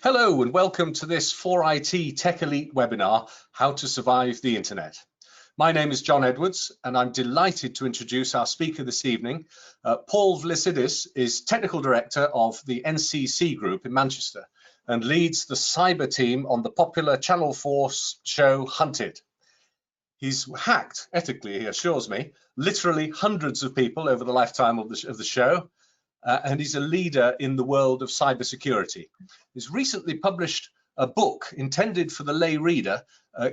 Hello and welcome to this 4IT techELITE webinar, How to Survive the Internet. My name is John Edwards and I'm delighted to introduce our speaker this evening. Paul Vlissidis is Technical Director of the NCC Group in Manchester and leads the cyber team on the popular Channel 4's show Hunted. He's hacked, ethically he assures me, literally hundreds of people over the lifetime of the show. And he's a leader in the world of cybersecurity. He's recently published a book intended for the lay reader,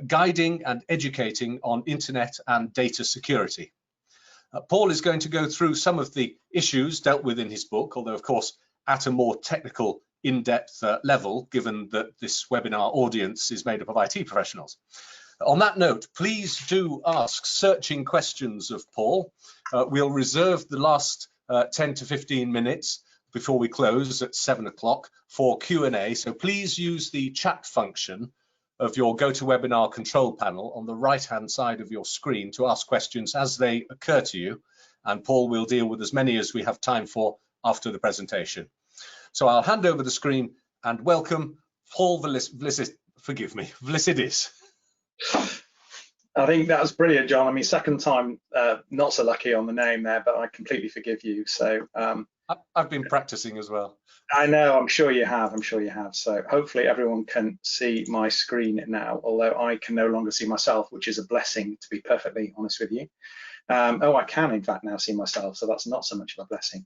guiding and educating on internet and data security. Paul is going to go through some of the issues dealt with in his book, although of course at a more technical, in-depth level, given that this webinar audience is made up of IT professionals. On that note, please do ask searching questions of Paul. We'll reserve the last 10 to 15 minutes before we close at 7 o'clock for Q&A. So please use the chat function of your GoToWebinar control panel on the right-hand side of your screen to ask questions as they occur to you. And Paul will deal with as many as we have time for after the presentation. So I'll hand over the screen and welcome Paul Vlissidis. I think that was brilliant, John. I mean, second time, not so lucky on the name there, but I completely forgive you. So I've been practicing as well. I know, I'm sure you have. So hopefully everyone can see my screen now, although I can no longer see myself, which is a blessing, to be perfectly honest with you. Oh, I can in fact now see myself, so that's not so much of a blessing.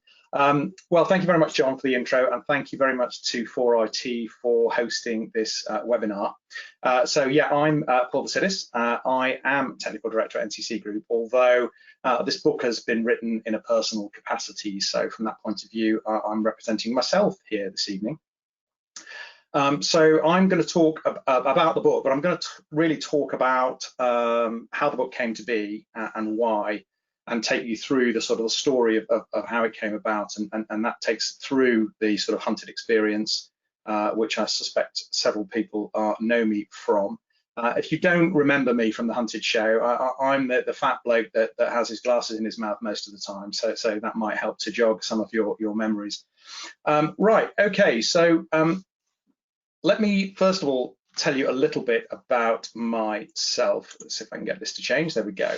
Well, thank you very much, John, for the intro, and thank you very much to 4IT for hosting this webinar. So yeah, I'm Paul Vlissidis. I am Technical Director at NCC Group, although this book has been written in a personal capacity, so from that point of view, I'm representing myself here this evening. So I'm going to talk about the book, but I'm going to really talk about how the book came to be and why, and take you through the sort of the story of how it came about, and that takes through the sort of Hunted experience, which I suspect several people know me from. If you don't remember me from the Hunted show, I'm the fat bloke that has his glasses in his mouth most of the time, so that might help to jog some of your memories. Right, okay, so let me first of all tell you a little bit about myself. Let's see if I can get this to change. There we go.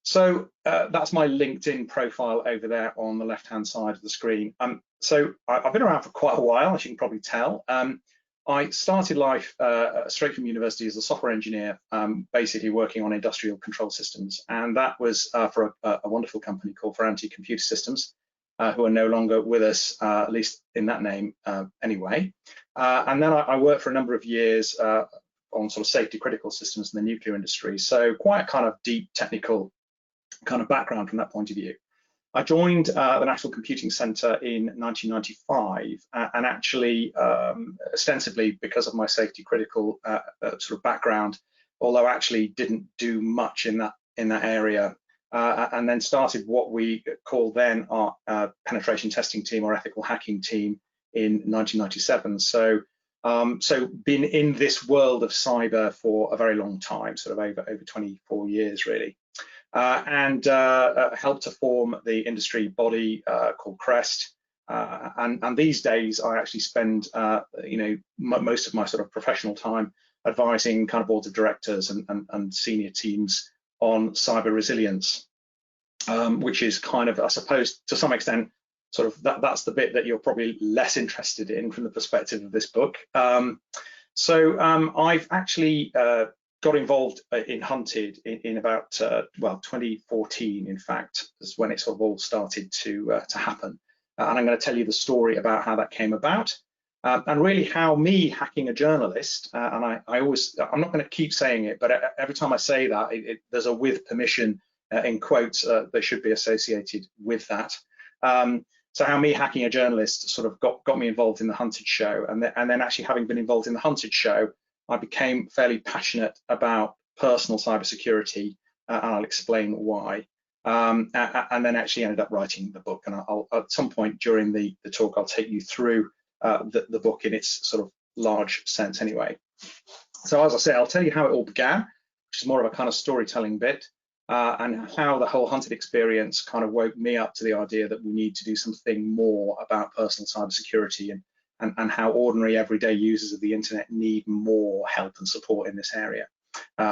So that's my LinkedIn profile over there on the left-hand side of the screen. So I've been around for quite a while, as you can probably tell. I started life straight from university as a software engineer, basically working on industrial control systems, and that was for a wonderful company called Ferranti Computer Systems, who are no longer with us, at least in that name anyway. And then I worked for a number of years on sort of safety critical systems in the nuclear industry. So quite a kind of deep technical kind of background from that point of view. I joined the National Computing Centre in 1995, and actually ostensibly because of my safety critical sort of background, although I actually didn't do much in that area. And then started what we called then our penetration testing team or ethical hacking team in 1997. So been in this world of cyber for a very long time, sort of over 24 years really, and helped to form the industry body called CREST. And these days I actually spend most of my sort of professional time advising kind of boards of directors and senior teams on cyber resilience, which is kind of, I suppose, to some extent, sort of that's the bit that you're probably less interested in from the perspective of this book. I've actually got involved in Hunted in about well, 2014, in fact, is when it sort of all started to happen. And I'm going to tell you the story about how that came about. And really how me hacking a journalist, and I'm not going to keep saying it, but every time I say that, there's a with permission in quotes that should be associated with that. So how me hacking a journalist sort of got me involved in the Hunted show, and then actually having been involved in the Hunted show, I became fairly passionate about personal cybersecurity, and I'll explain why. And then actually ended up writing the book, and I'll at some point during the talk I'll take you through the book in its sort of large sense anyway. So as I say, I'll tell you how it all began, which is more of a kind of storytelling bit, and how the whole Hunted experience kind of woke me up to the idea that we need to do something more about personal cybersecurity and how ordinary everyday users of the internet need more help and support in this area,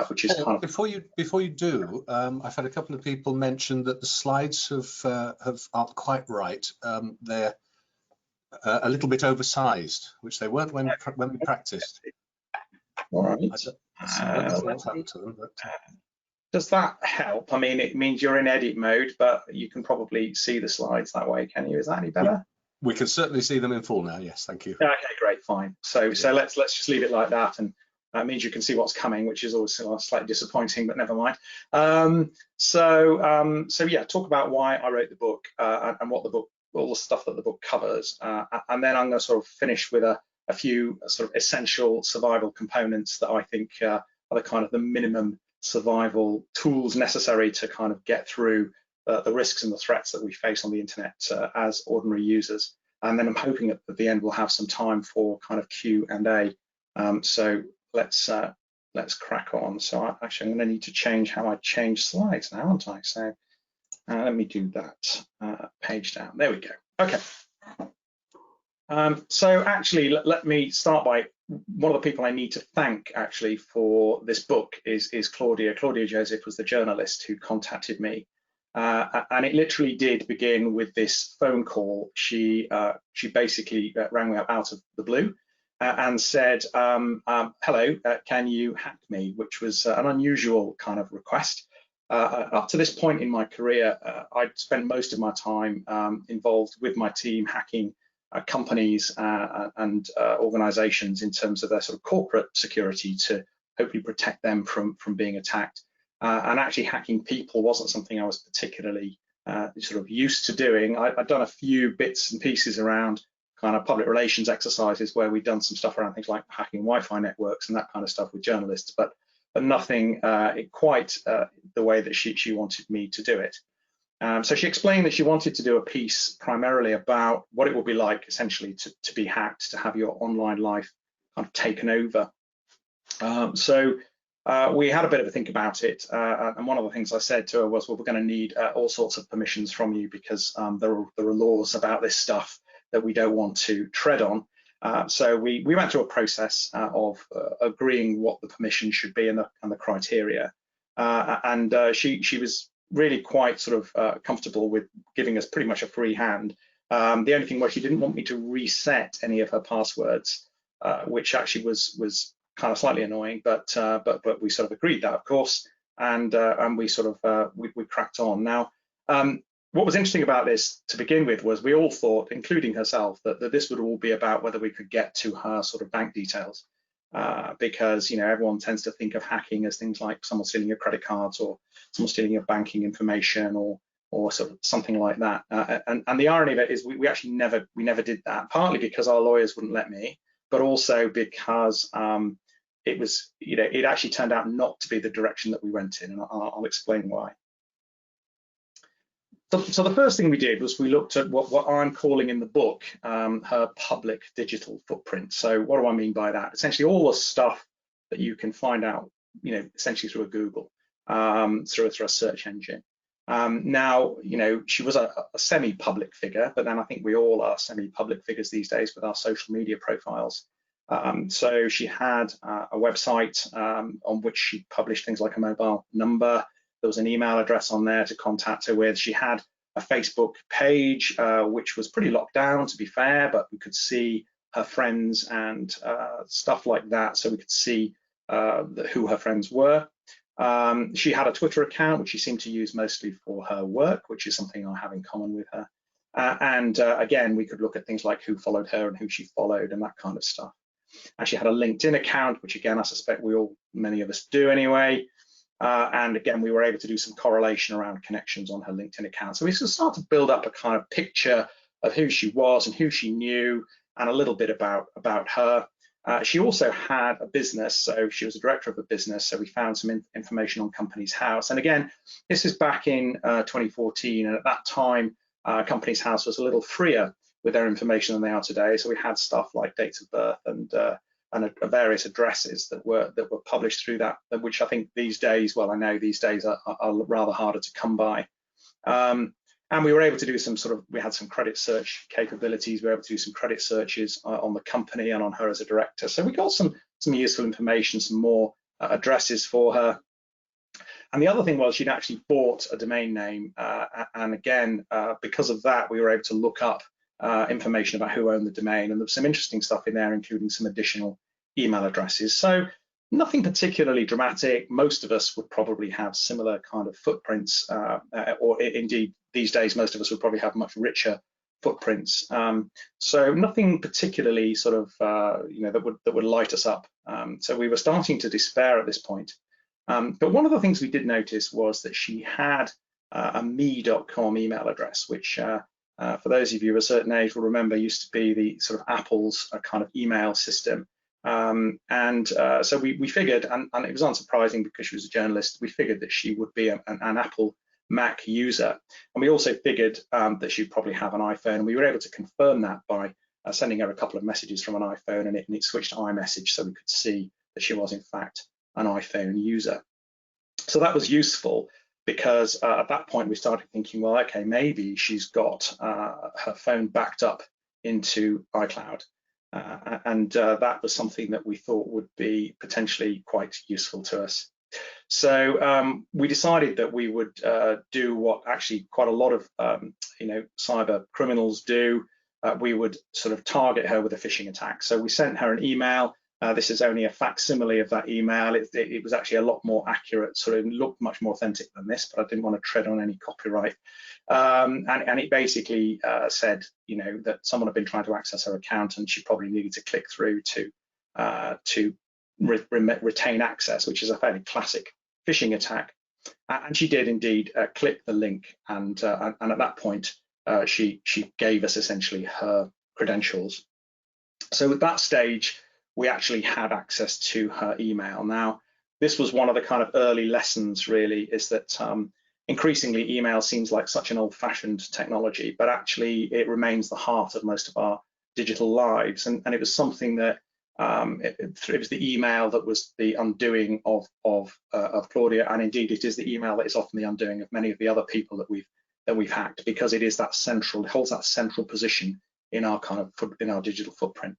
which is kind of... Before you do, I've had a couple of people mention that the slides aren't quite right. They're a little bit oversized, which they weren't when we practiced. All right. I don't know what's happened to them, but... Does that help? I mean, it means you're in edit mode, but you can probably see the slides that way, can you? Is that any better? We can certainly see them in full now, yes, thank you. Okay, great, fine. So let's just leave it like that, and that means you can see what's coming, which is always slightly disappointing, but never mind. So yeah, talk about why I wrote the book and what the book, all the stuff that the book covers, and then I'm going to sort of finish with a few sort of essential survival components that I think are the kind of the minimum survival tools necessary to kind of get through the risks and the threats that we face on the internet as ordinary users. And then I'm hoping at the end we'll have some time for kind of Q&A. So let's crack on. So actually I'm going to need to change how I change slides now, aren't I? So let me do that. Page down. There we go. Okay. So actually, let me start by one of the people I need to thank actually for this book is Claudia. Claudia Joseph was the journalist who contacted me, and it literally did begin with this phone call. She basically rang me up out of the blue and said, "Hello, can you hack me?" Which was an unusual kind of request. Up to this point in my career, I'd spent most of my time involved with my team hacking companies and organizations in terms of their sort of corporate security to hopefully protect them from being attacked. And actually hacking people wasn't something I was particularly sort of used to doing. I'd done a few bits and pieces around kind of public relations exercises where we'd done some stuff around things like hacking Wi-Fi networks and that kind of stuff with journalists, but nothing quite the way that she wanted me to do it. So she explained that she wanted to do a piece primarily about what it would be like essentially to be hacked, to have your online life kind of taken over. So we had a bit of a think about it, and one of the things I said to her was, well, we're going to need all sorts of permissions from you because there are laws about this stuff that we don't want to tread on. So we went through a process of agreeing what the permission should be and the criteria, and she was really quite sort of comfortable with giving us pretty much a free hand. The only thing was she didn't want me to reset any of her passwords, which actually was kind of slightly annoying, but we sort of agreed that, of course, and we sort of we cracked on. Now, what was interesting about this to begin with was we all thought, including herself, that this would all be about whether we could get to her sort of bank details. Because everyone tends to think of hacking as things like someone stealing your credit cards or someone stealing your banking information or sort of something like that. And the irony of it is we actually never did that, partly because our lawyers wouldn't let me, but also because it was it actually turned out not to be the direction that we went in, and I'll explain why. So the first thing we did was we looked at what I'm calling in the book her public digital footprint. So what do I mean by that? Essentially all the stuff that you can find out, essentially through a Google, through a search engine. Now, she was a semi-public figure, but then I think we all are semi-public figures these days with our social media profiles. So she had a website on which she published things like a mobile number. There was an email address on there to contact her with. She had a Facebook page, which was pretty locked down, to be fair, but we could see her friends and stuff like that. So we could see who her friends were. She had a Twitter account, which she seemed to use mostly for her work, which is something I have in common with her. And again, we could look at things like who followed her and who she followed and that kind of stuff. And she had a LinkedIn account, which again, I suspect many of us do anyway. And again, we were able to do some correlation around connections on her LinkedIn account. So we start to build up a kind of picture of who she was and who she knew and a little bit about her. She also had a business, so she was a director of a business. So we found some information on Companies House. And again, this is back in 2014. And at that time, Companies House was a little freer with their information than they are today. So we had stuff like dates of birth and various addresses that were published through that, which I think these days, well, I know these days are rather harder to come by. And we were able to do we had some credit search capabilities. We were able to do some credit searches on the company and on her as a director. So we got some useful information, some more addresses for her. And the other thing was she'd actually bought a domain name. And again, because of that, we were able to look up information about who owned the domain. And there was some interesting stuff in there, including some additional email addresses. So nothing particularly dramatic. Most of us would probably have similar kind of footprints, or indeed these days, most of us would probably have much richer footprints. So nothing particularly sort of, that would light us up. So we were starting to despair at this point. But one of the things we did notice was that she had a me.com email address, which for those of you of a certain age will remember used to be the sort of Apple's kind of email system. So we figured, and it was unsurprising because she was a journalist, we figured that she would be an Apple Mac user. And we also figured that she'd probably have an iPhone. And we were able to confirm that by sending her a couple of messages from an iPhone, and it switched to iMessage, so we could see that she was in fact an iPhone user. So that was useful because at that point we started thinking, well, okay, maybe she's got her phone backed up into iCloud. And that was something that we thought would be potentially quite useful to us. So we decided that we would do what actually quite a lot of cyber criminals do. We would sort of target her with a phishing attack. So we sent her an email. This is only a facsimile of that email. It was actually a lot more accurate, sort of looked much more authentic than this, but I didn't want to tread on any copyright. And it basically said, that someone had been trying to access her account and she probably needed to click through to retain access, which is a fairly classic phishing attack. And she did indeed click the link, and at that point she gave us essentially her credentials. So at that stage, we actually had access to her email. Now, this was one of the kind of early lessons, really, is that increasingly email seems like such an old-fashioned technology, but actually it remains the heart of most of our digital lives. And it was something that it was the email that was the undoing of Claudia, and indeed it is the email that is often the undoing of many of the other people that we've hacked, because it is that central, it holds that central position in our in our digital footprint.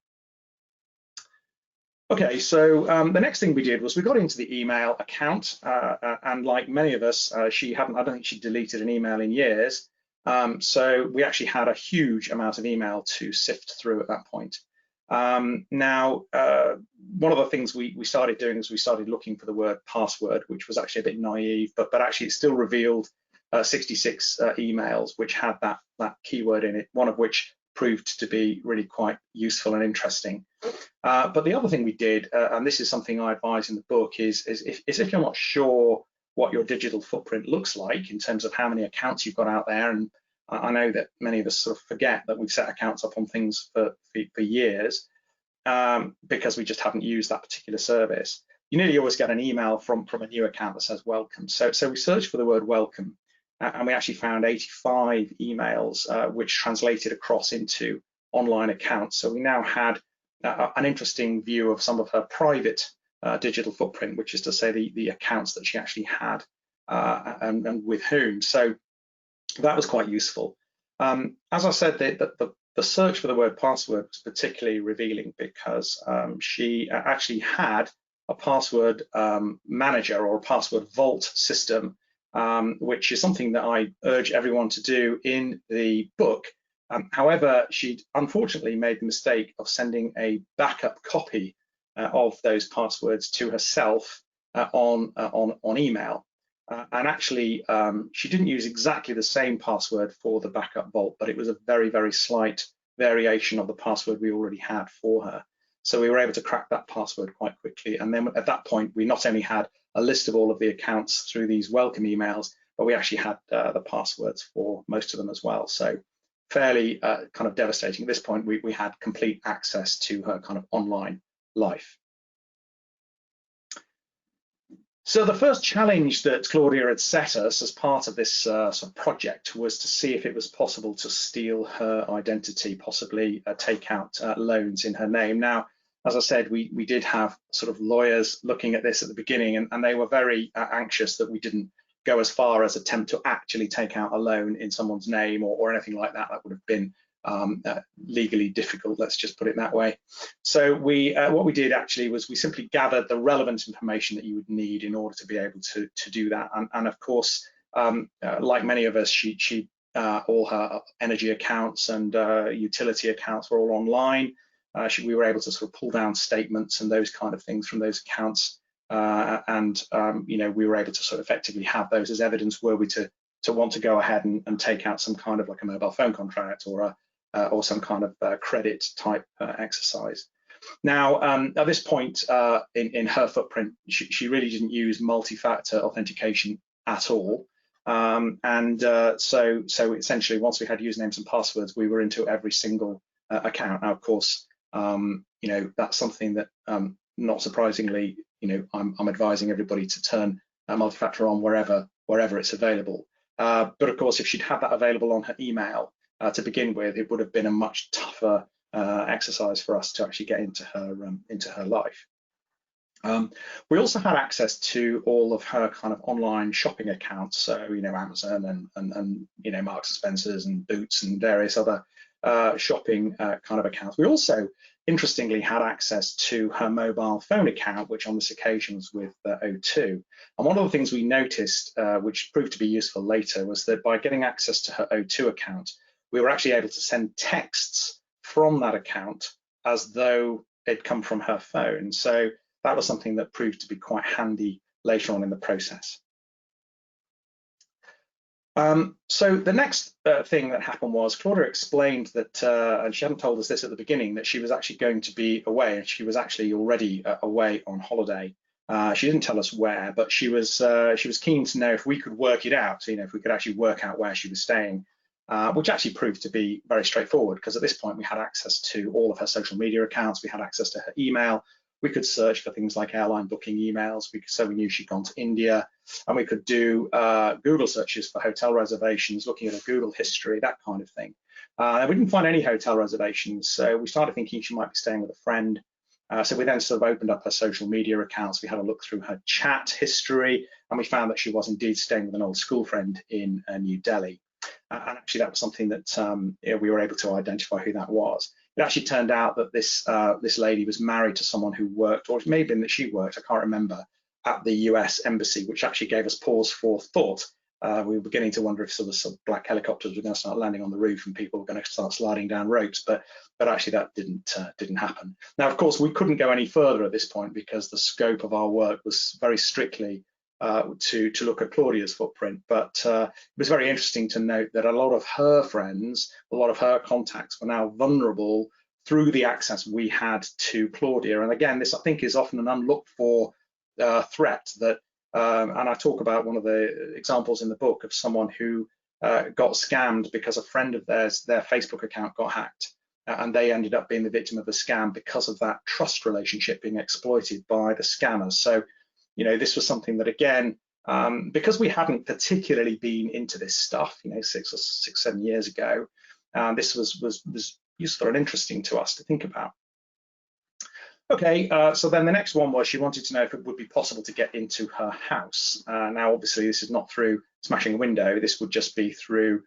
Okay, so the next thing we did was we got into the email account, and like many of us, I don't think she deleted an email in years. So we actually had a huge amount of email to sift through at that point. Now, one of the things we started doing is we started looking for the word password, which was actually a bit naive, but actually it still revealed 66 emails which had that keyword in it, one of which proved to be really quite useful and interesting. But the other thing we did, and this is something I advise in the book, is if you're not sure what your digital footprint looks like in terms of how many accounts you've got out there, and I know that many of us sort of forget that we've set accounts up on things for years because we just haven't used that particular service. You nearly always get an email from a new account that says welcome. So we searched for the word welcome, and we actually found 85 emails which translated across into online accounts. So we now had an interesting view of some of her private digital footprint, which is to say the accounts that she actually had and with whom. So that was quite useful. As I said, the search for the word password was particularly revealing because she actually had a password manager or a password vault system, which is something that I urge everyone to do in the book. However, she'd unfortunately made the mistake of sending a backup copy of those passwords to herself on email. And actually, she didn't use exactly the same password for the backup vault, but it was a very, very slight variation of the password we already had for her. So we were able to crack that password quite quickly. And then at that point, we not only had a list of all of the accounts through these welcome emails, but we actually had the passwords for most of them as well. So fairly kind of devastating. At this point, we had complete access to her kind of online life. So the first challenge that Claudia had set us as part of this sort of project was to see if it was possible to steal her identity, possibly take out loans in her name. Now, as I said, we did have sort of lawyers looking at this at the beginning, and they were very anxious that we didn't go as far as attempt to actually take out a loan in someone's name or anything like that. That would have been legally difficult, let's just put it that way. So what we did actually was we simply gathered the relevant information that you would need in order to be able to do that. And of course, like many of us, all her energy accounts and utility accounts were all online. We were able to sort of pull down statements and those kind of things from those accounts, you know, we were able to sort of effectively have those as evidence were we to want to go ahead and take out some kind of like a mobile phone contract or some kind of credit type exercise. Now, at this point in her footprint, she really didn't use multi-factor authentication at all. So essentially, once we had usernames and passwords, we were into every single account. Now, of course, you know, that's something that, not surprisingly, you know, I'm advising everybody to turn multi-factor on wherever it's available. But of course, if she'd had that available on her email to begin with, it would have been a much tougher exercise for us to actually get into her life. We also had access to all of her kind of online shopping accounts, so you know, Amazon and you know, Marks and Spencer's and Boots and various other shopping kind of accounts. We also, interestingly, had access to her mobile phone account, which on this occasion was with O2. And one of the things we noticed, which proved to be useful later, was that by getting access to her O2 account, we were actually able to send texts from that account as though they'd come from her phone. So that was something that proved to be quite handy later on in the process. So the next thing that happened was Claudia explained that, and she hadn't told us this at the beginning, that she was actually going to be away, and she was actually already away on holiday. She didn't tell us where, but she was keen to know if we could work it out, you know, if we could actually work out where she was staying, which actually proved to be very straightforward, because at this point we had access to all of her social media accounts, we had access to her email, we could search for things like airline booking emails, so we knew she'd gone to India, and we could do Google searches for hotel reservations, looking at her Google history, that kind of thing. We didn't find any hotel reservations, so we started thinking she might be staying with a friend. So we then sort of opened up her social media accounts, we had a look through her chat history, and we found that she was indeed staying with an old school friend in New Delhi. And actually that was something that we were able to identify who that was. It actually turned out that this lady was married to someone who worked, or it may have been that she worked, I can't remember, at the US embassy, which actually gave us pause for thought. We were beginning to wonder if sort of black helicopters were going to start landing on the roof and people were going to start sliding down ropes, but actually that didn't happen. Now, of course, we couldn't go any further at this point because the scope of our work was very strictly to look at Claudia's footprint, but it was very interesting to note that a lot of her friends, a lot of her contacts were now vulnerable through the access we had to Claudia. And again, this I think is often an unlooked for threat that, and I talk about one of the examples in the book of someone who got scammed because a friend of theirs, their Facebook account got hacked, and they ended up being the victim of a scam because of that trust relationship being exploited by the scammers. So, you know, this was something that, again, because we hadn't particularly been into this stuff, you know, 7 years ago, this was useful and interesting to us to think about. Okay, so then the next one was she wanted to know if it would be possible to get into her house. Now, obviously, this is not through smashing a window. This would just be through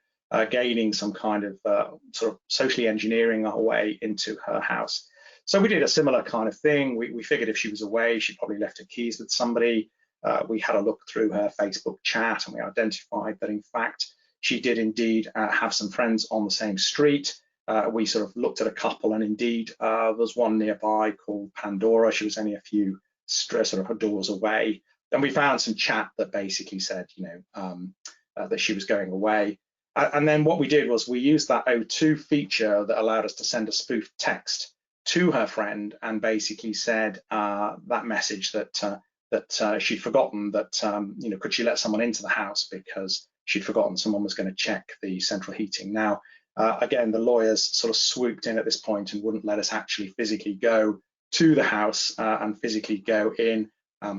gaining some kind of sort of socially engineering our way into her house. So we did a similar kind of thing. We figured if she was away, she probably left her keys with somebody. We had a look through her Facebook chat, and we identified that, in fact, she did indeed have some friends on the same street. We sort of looked at a couple, and indeed there's one nearby called Pandora. She was only a few sort of doors away, and we found some chat that basically said, you know, that she was going away. And then what we did was we used that O2 feature that allowed us to send a spoofed text to her friend, and basically said that message that she'd forgotten that, you know, could she let someone into the house because she'd forgotten someone was going to check the central heating. Now, again, the lawyers sort of swooped in at this point and wouldn't let us actually physically go to the house and physically go in.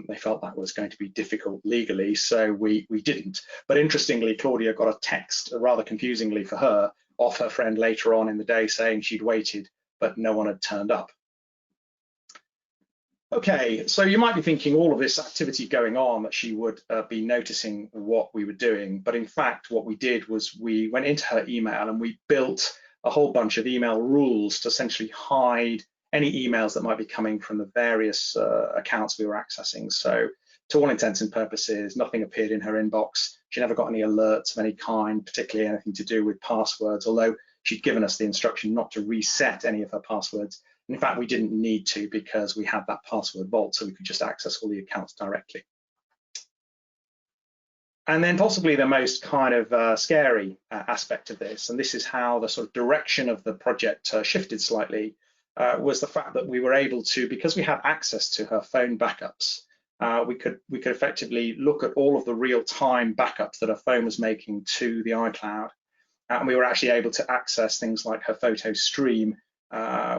They felt that was going to be difficult legally, so we didn't. But interestingly, Claudia got a text, rather confusingly for her, off her friend later on in the day saying she'd waited, but no one had turned up. Okay, so you might be thinking all of this activity going on that she would be noticing what we were doing, but in fact what we did was we went into her email and we built a whole bunch of email rules to essentially hide any emails that might be coming from the various accounts we were accessing. So to all intents and purposes, nothing appeared in her inbox. She never got any alerts of any kind, particularly anything to do with passwords, although she'd given us the instruction not to reset any of her passwords. In fact, we didn't need to because we had that password vault, so we could just access all the accounts directly. And then possibly the most kind of scary aspect of this, and this is how the sort of direction of the project shifted slightly, was the fact that we were able to, because we had access to her phone backups, we could effectively look at all of the real-time backups that her phone was making to the iCloud, and we were actually able to access things like her photo stream,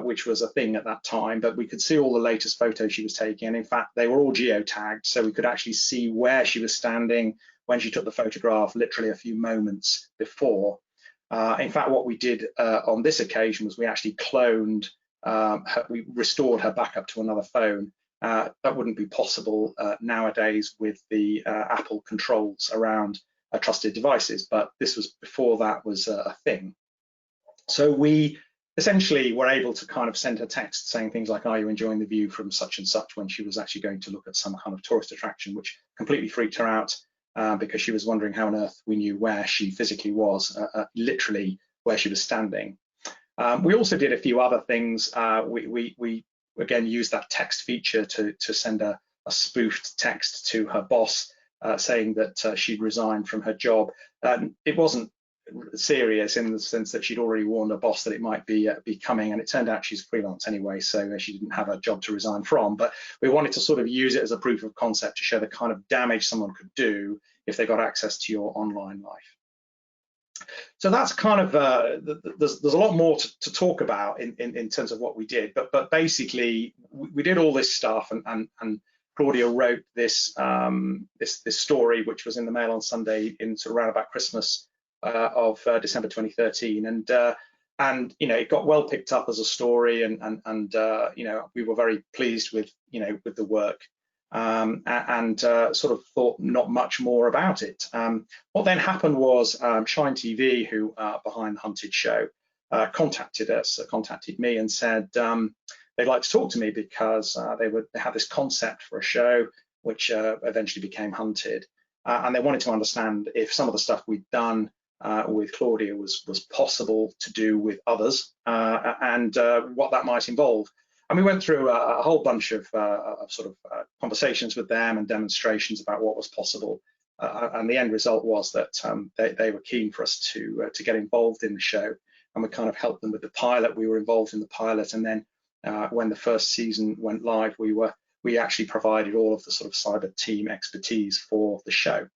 which was a thing at that time, but we could see all the latest photos she was taking. And in fact, they were all geotagged, so we could actually see where she was standing when she took the photograph, literally a few moments before. In fact, what we did on this occasion was we actually cloned, we restored her backup to another phone. That wouldn't be possible nowadays with the Apple controls around trusted devices, but this was before that was a thing. So we essentially were able to kind of send her text saying things like, "Are you enjoying the view from such and such?" when she was actually going to look at some kind of tourist attraction, which completely freaked her out because she was wondering how on earth we knew where she physically was, literally where she was standing. We also did a few other things. We again used that text feature to send a spoofed text to her boss saying that she'd resigned from her job. It wasn't serious in the sense that she'd already warned her boss that it might be coming, and it turned out she's freelance anyway, so she didn't have a job to resign from. But we wanted to sort of use it as a proof of concept to show the kind of damage someone could do if they got access to your online life. So that's kind of there's a lot more to talk about in terms of what we did, but basically we did all this stuff, and Claudia wrote this this story, which was in the Mail on Sunday in sort of around about Christmas of December 2013, and you know, it got well picked up as a story, and you know, we were very pleased with, you know, with the work, and sort of thought not much more about it. What then happened was Shine TV, who are behind the Hunted show, contacted me and said they'd like to talk to me because they had this concept for a show which eventually became Hunted, and they wanted to understand if some of the stuff we'd done with Claudia was possible to do with others, and what that might involve. And we went through a whole bunch of sort of conversations with them and demonstrations about what was possible. And the end result was that they were keen for us to get involved in the show, and we kind of helped them with the pilot. We were involved in the pilot, and then when the first season went live, we actually provided all of the sort of cyber team expertise for the show.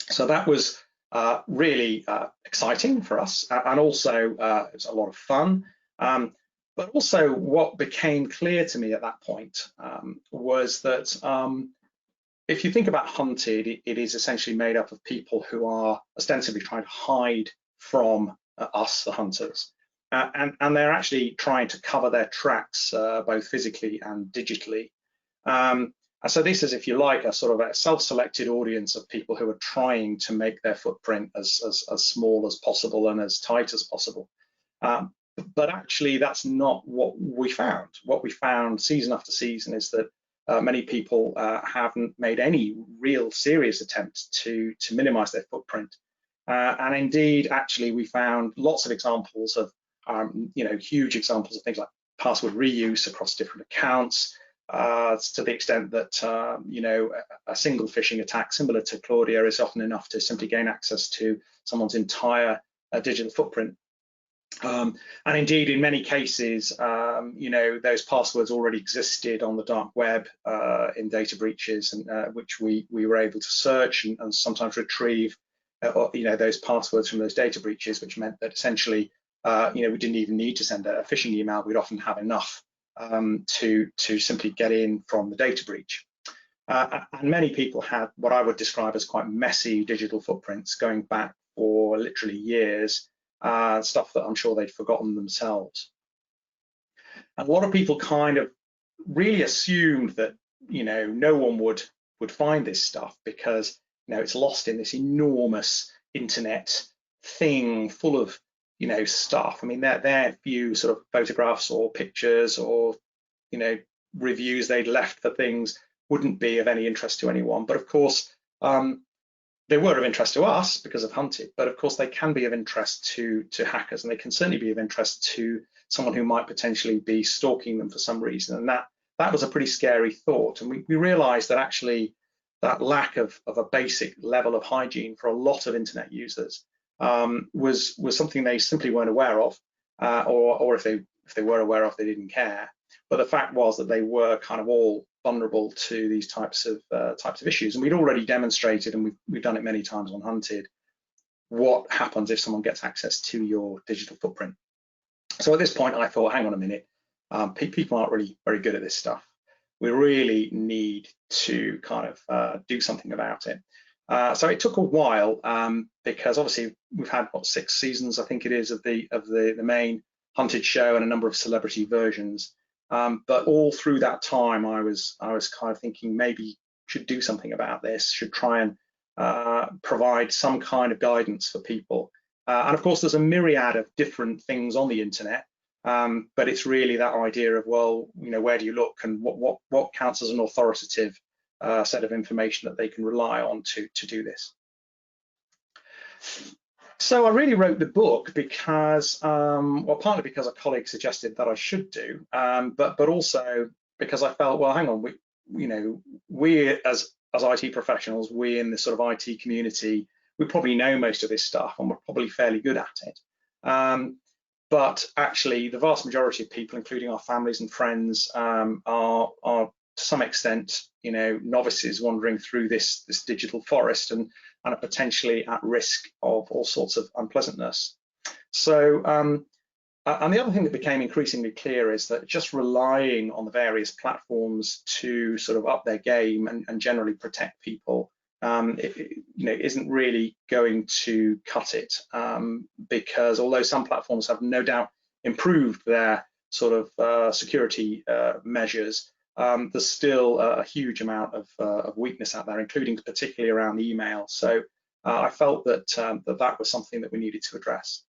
So that was really exciting for us, and also it was a lot of fun. But also what became clear to me at that point was that if you think about Hunted, it is essentially made up of people who are ostensibly trying to hide from us, the hunters, and they're actually trying to cover their tracks both physically and digitally. And so this is, if you like, a sort of a self-selected audience of people who are trying to make their footprint as small as possible and as tight as possible. But actually, that's not what we found. What we found season after season is that many people haven't made any real serious attempt to minimize their footprint. And indeed, actually, we found lots of examples of, you know, huge examples of things like password reuse across different accounts, to the extent that, you know, a single phishing attack similar to Claudia is often enough to simply gain access to someone's entire digital footprint. And indeed, in many cases, you know, those passwords already existed on the dark web in data breaches, and which we were able to search and sometimes retrieve, you know, those passwords from those data breaches, which meant that essentially, you know, we didn't even need to send a phishing email. We'd often have enough to simply get in from the data breach. And many people had what I would describe as quite messy digital footprints going back for literally years. Stuff that I'm sure they'd forgotten themselves. And a lot of people kind of really assumed that, you know, no one would find this stuff because, you know, it's lost in this enormous internet thing full of, you know, stuff. I mean, their few sort of photographs or pictures or, you know, reviews they'd left for things wouldn't be of any interest to anyone. But of course, they were of interest to us because of Hunted, but of course they can be of interest to hackers, and they can certainly be of interest to someone who might potentially be stalking them for some reason. And that was a pretty scary thought. And we realized that actually that lack of a basic level of hygiene for a lot of internet users was something they simply weren't aware of, or if they were aware of, they didn't care. But the fact was that they were kind of all vulnerable to these types of issues, and we'd already demonstrated, and we've done it many times on Hunted, what happens if someone gets access to your digital footprint. So at this point, I thought, hang on a minute, people aren't really very good at this stuff. We really need to kind of do something about it. So it took a while because obviously we've had what, 6 seasons, I think it is, of the main Hunted show and a number of celebrity versions. But all through that time, I was kind of thinking maybe should do something about this, should try and provide some kind of guidance for people. And of course, there's a myriad of different things on the internet, but it's really that idea of, well, you know, where do you look, and what counts as an authoritative set of information that they can rely on to do this. So I really wrote the book because, well, partly because a colleague suggested that I should do, but also because I felt, well, hang on, we as IT professionals, we in the sort of IT community, we probably know most of this stuff and we're probably fairly good at it. But actually, the vast majority of people, including our families and friends, are to some extent, you know, novices wandering through this digital forest and are potentially at risk of all sorts of unpleasantness. So, and the other thing that became increasingly clear is that just relying on the various platforms to sort of up their game and generally protect people, you know, isn't really going to cut it, because although some platforms have no doubt improved their sort of security measures, there's still a huge amount of weakness out there, including particularly around email. So I felt that that was something that we needed to address.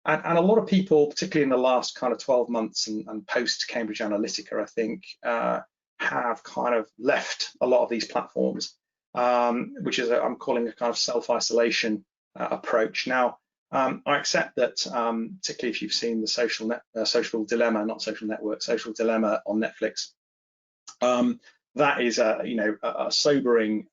And a lot of people, particularly in the last kind of 12 months and post Cambridge Analytica, I think, have kind of left a lot of these platforms, which is I'm calling a kind of self-isolation approach. Now, I accept that, particularly if you've seen the Social Dilemma, not Social Network, Social Dilemma on Netflix, that is a sobering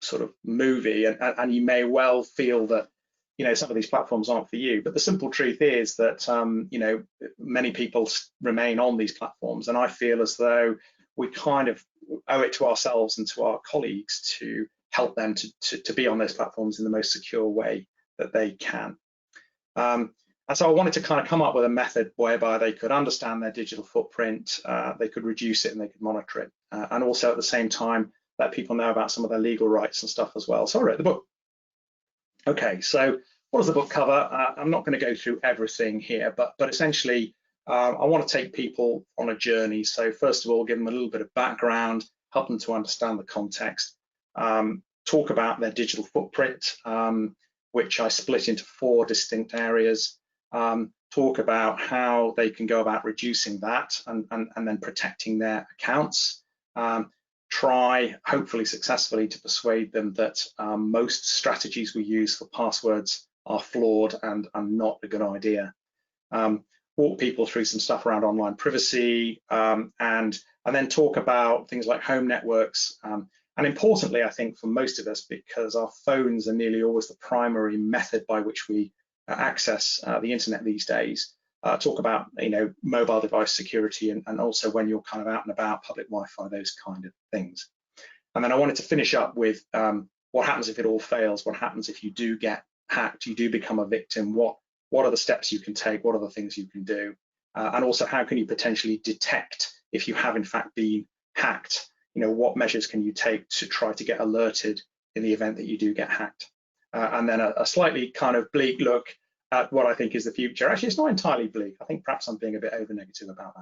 sort of movie, and you may well feel that, you know, some of these platforms aren't for you. But the simple truth is that you know, many people remain on these platforms, and I feel as though we kind of owe it to ourselves and to our colleagues to help them to be on those platforms in the most secure way that they can. And so I wanted to kind of come up with a method whereby they could understand their digital footprint, they could reduce it, and they could monitor it, and also at the same time let people know about some of their legal rights and stuff as well. So I wrote the book. Okay, so what does the book cover? I'm not going to go through everything here, but essentially I want to take people on a journey. So first of all, give them a little bit of background, help them to understand the context, talk about their digital footprint, which I split into 4 distinct areas, talk about how they can go about reducing that and then protecting their accounts, try, hopefully successfully, to persuade them that most strategies we use for passwords are flawed and not a good idea. Walk people through some stuff around online privacy, and then talk about things like home networks. And importantly, I think for most of us, because our phones are nearly always the primary method by which we access the internet these days, talk about, you know, mobile device security and also when you're kind of out and about, public Wi-Fi, those kind of things. And then I wanted to finish up with what happens if it all fails, what happens if you do get hacked, you do become a victim, what are the steps you can take, what are the things you can do, and also how can you potentially detect if you have in fact been hacked, you know, what measures can you take to try to get alerted in the event that you do get hacked. And then a slightly kind of bleak look at what I think is the future. Actually, it's not entirely bleak. I think perhaps I'm being a bit over negative about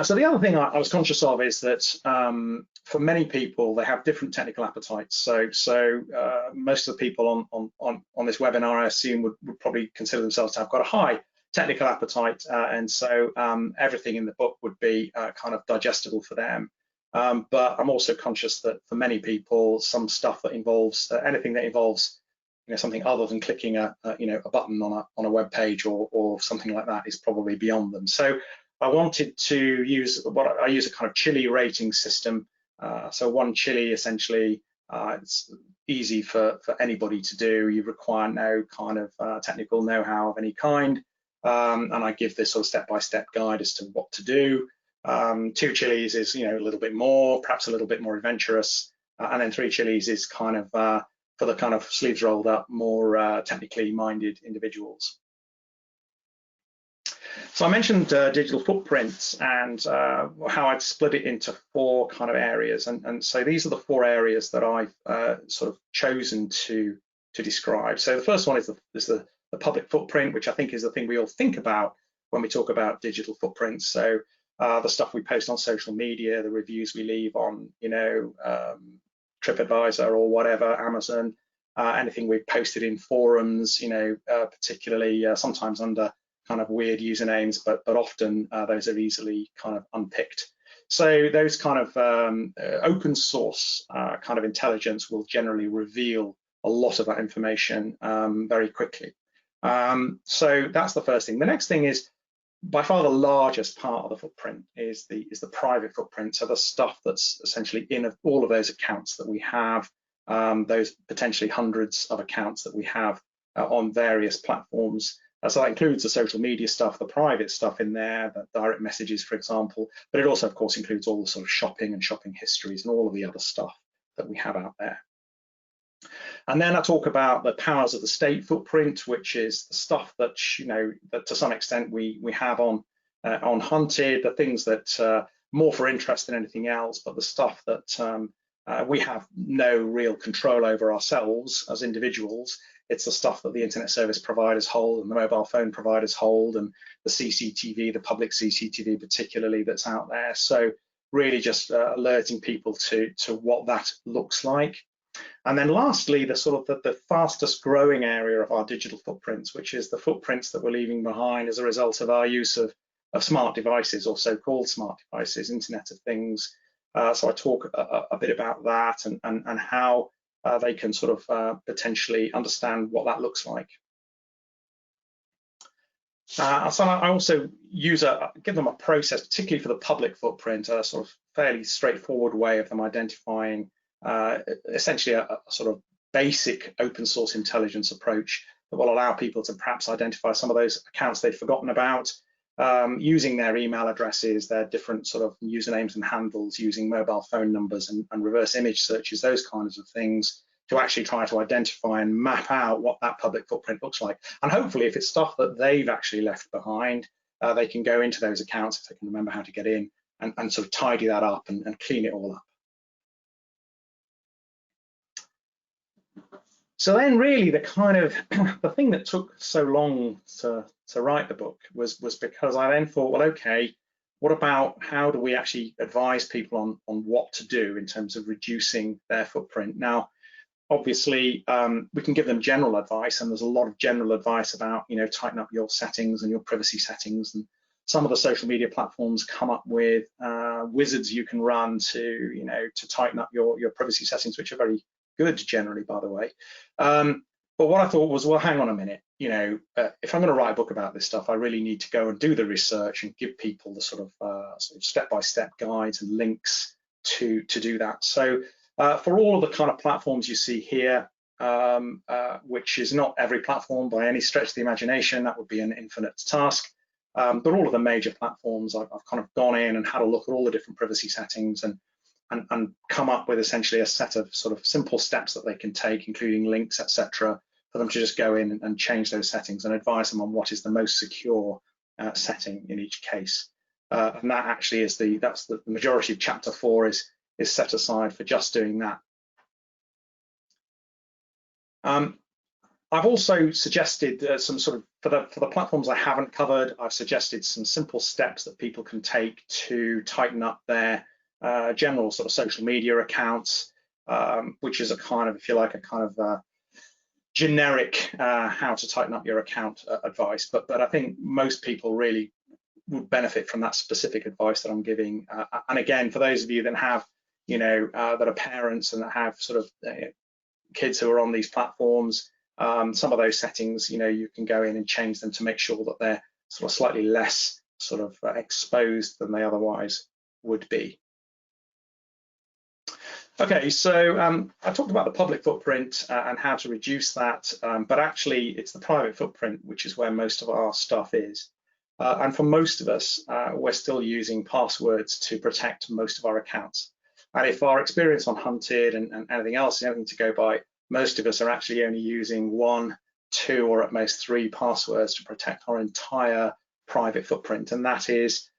So the other thing I was conscious of is that for many people, they have different technical appetites. So most of the people on this webinar, I assume, would probably consider themselves to have got a high technical appetite, and so everything in the book would be kind of digestible for them. But I'm also conscious that for many people, some stuff that involves anything that involves something other than clicking a button on a web page or something like that is probably beyond them. So I wanted to use I use a kind of chili rating system. So 1 chili essentially, it's easy for anybody to do. You require no kind of technical know-how of any kind, and I give this sort of step-by-step guide as to what to do. 2 chilies is a little bit more, perhaps a little bit more adventurous, and then 3 chilies is kind of for the kind of sleeves rolled up, more technically minded individuals. So I mentioned digital footprints and how I'd split it into 4 kind of areas, and so these are the 4 areas that I've sort of chosen to describe. So the first one is the public footprint, which I think is the thing we all think about when we talk about digital footprints. So the stuff we post on social media, the reviews we leave on TripAdvisor or whatever, Amazon, anything we've posted in forums, particularly sometimes under kind of weird usernames, but often those are easily kind of unpicked. So those kind of open source kind of intelligence will generally reveal a lot of that information very quickly. So that's the first thing. The next thing is, by far the largest part of the footprint is the private footprint. So the stuff that's essentially in all of those accounts that we have, those potentially hundreds of accounts that we have on various platforms. So that includes the social media stuff, the private stuff in there, the direct messages, for example, but it also, of course, includes all the sort of shopping and shopping histories and all of the other stuff that we have out there. And then I talk about the powers of the state footprint, which is the stuff that, that to some extent we have on Hunted, the things that more for interest than anything else, but the stuff that we have no real control over ourselves as individuals. It's the stuff that the internet service providers hold and the mobile phone providers hold, and the CCTV, the public CCTV particularly, that's out there. So really just alerting people to what that looks like. And then lastly, the sort of the fastest growing area of our digital footprints, which is the footprints that we're leaving behind as a result of our use of smart devices, or so-called smart devices, Internet of Things. So I talk a bit about that and how they can sort of potentially understand what that looks like. So I also give them a process, particularly for the public footprint, a sort of fairly straightforward way of them identifying essentially a sort of basic open source intelligence approach that will allow people to perhaps identify some of those accounts they've forgotten about, using their email addresses, their different sort of usernames and handles, using mobile phone numbers and reverse image searches, those kinds of things, to actually try to identify and map out what that public footprint looks like. And hopefully, if it's stuff that they've actually left behind, they can go into those accounts, if they can remember how to get in, and sort of tidy that up and clean it all up. So then really the kind of the thing that took so long to write the book was because I then thought, well, okay, what about how do we actually advise people on what to do in terms of reducing their footprint? Now, obviously, we can give them general advice, and there's a lot of general advice about, tighten up your settings and your privacy settings. And some of the social media platforms come up with wizards you can run to tighten up your privacy settings, which are very good generally, by the way. But what I thought was, well, hang on a minute, if I'm going to write a book about this stuff, I really need to go and do the research and give people the sort of step-by-step guides and links to do that. So for all of the kind of platforms you see here, which is not every platform by any stretch of the imagination, that would be an infinite task. But all of the major platforms, I've kind of gone in and had a look at all the different privacy settings and come up with essentially a set of sort of simple steps that they can take, including links, etc., for them to just go in and change those settings and advise them on what is the most secure setting in each case. And that actually is that's the majority of chapter 4 is set aside for just doing that. I've also suggested some sort of, for the platforms I haven't covered, I've suggested some simple steps that people can take to tighten up their general sort of social media accounts, which is a kind of, if you like, a kind of generic how to tighten up your account advice. But I think most people really would benefit from that specific advice that I'm giving. And again, for those of you that have, that are parents and that have sort of kids who are on these platforms, some of those settings, you can go in and change them to make sure that they're sort of slightly less sort of exposed than they otherwise would be. Okay, so I talked about the public footprint and how to reduce that, but actually it's the private footprint which is where most of our stuff is. And for most of us, we're still using passwords to protect most of our accounts. And if our experience on Hunted and anything else is anything to go by, most of us are actually only using 1, 2, or at most 3 passwords to protect our entire private footprint. And that is,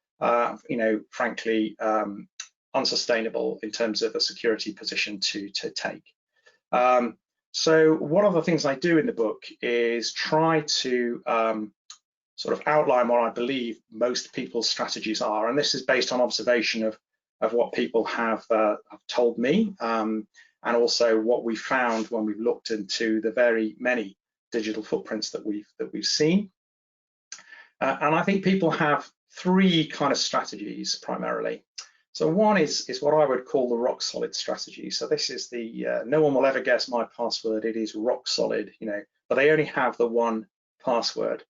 frankly, unsustainable in terms of a security position to take. So one of the things I do in the book is try to sort of outline what I believe most people's strategies are. And this is based on observation of what people have told me, and also what we found when we've looked into the very many digital footprints that we've seen. And I think people have 3 kind of strategies primarily. So one is what I would call the rock solid strategy. So this is the no one will ever guess my password. It is rock solid, but they only have the 1 password.